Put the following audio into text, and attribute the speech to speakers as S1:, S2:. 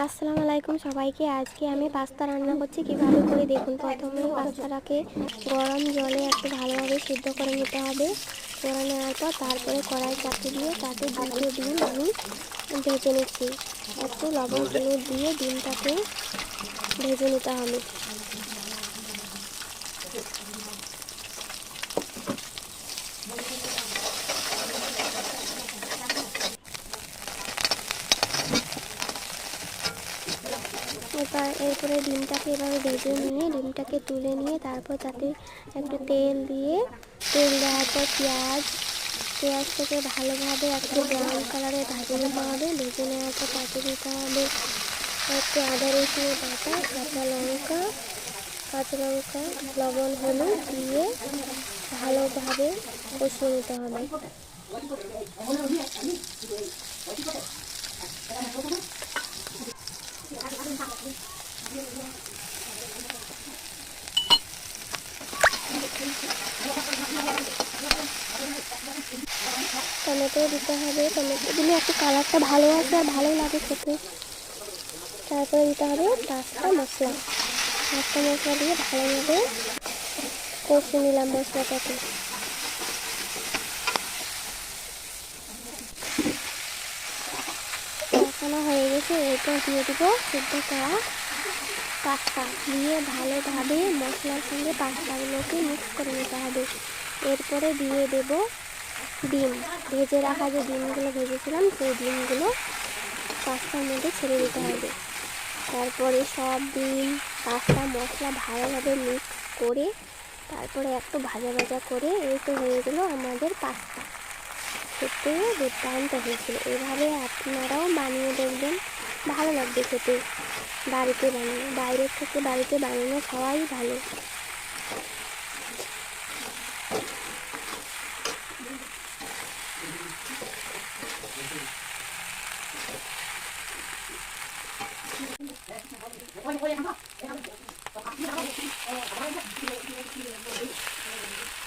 S1: আসসালামু আলাইকুম সবাইকে। আজকে আমি পাস্তা রান্না করছি, কিভাবে করে দেখুন। প্রথমে পাস্তাটাকে গরম জলে একটু ভালোভাবে সিদ্ধ করে নিতে হবে। করে নেওয়ার পর তারপরে কড়াই চাপতে দিয়ে তাতে দুটো ডিম আমি ভেজে নিচ্ছি। একটু লবণ হলুদ দিয়ে ডিমটাকে ভেজে নিতে হবে। এরপরে ডিমটাকে এভাবে ভেজে নিয়ে ডিমটাকে তুলে নিয়ে তারপর তাতে একটু তেল দেওয়ার পর পেঁয়াজটাকে ভালোভাবে একটু ব্রাউন কালারে ভেজে নিতে হবে। ভেজে নেওয়ার পর তাতে দিতে হবে একটু আদা রসুনের বাটা, কাঁচা লঙ্কা, লবণ হলুদ দিয়ে ভালোভাবে কষিয়ে নিতে হবে। টমেটো দিতে হবে, টমেটো দিলে একটু কালারটা ভালো আসে আর ভালো লাগে খেতে। তারপরে দিতে হবে পাস্তা মশলা দিয়ে ভালোভাবে কষিয়ে নিলাম মশলাটাকে। কষানো হয়ে গেছে, এরপর দিয়ে দেবো সিদ্ধ করা পাস্তা দিয়ে ভালোভাবে মশলার সঙ্গে পাস্তাগুলোকে মিক্স করে নিতে হবে। এরপরে দিয়ে দেব ডিম, ভেজে রাখা যে ডিমগুলো ভেজেছিলাম সেই ডিমগুলো পাস্তার মধ্যে ছেড়ে দিতে হবে। তারপরে সব ডিম পাস্তা মশলা ভালোভাবে মিক্স করে তারপরে একটু ভাজা করে এই তো হয়ে গেল আমাদের পাস্তা। খেতে দুর্দান্ত হয়েছিল। এভাবে আপনারাও বানিয়ে দেখবেন, ভালো লাগবে খেতে। বাইরের থেকে বাড়িতে বানানো খাওয়াই ভালো।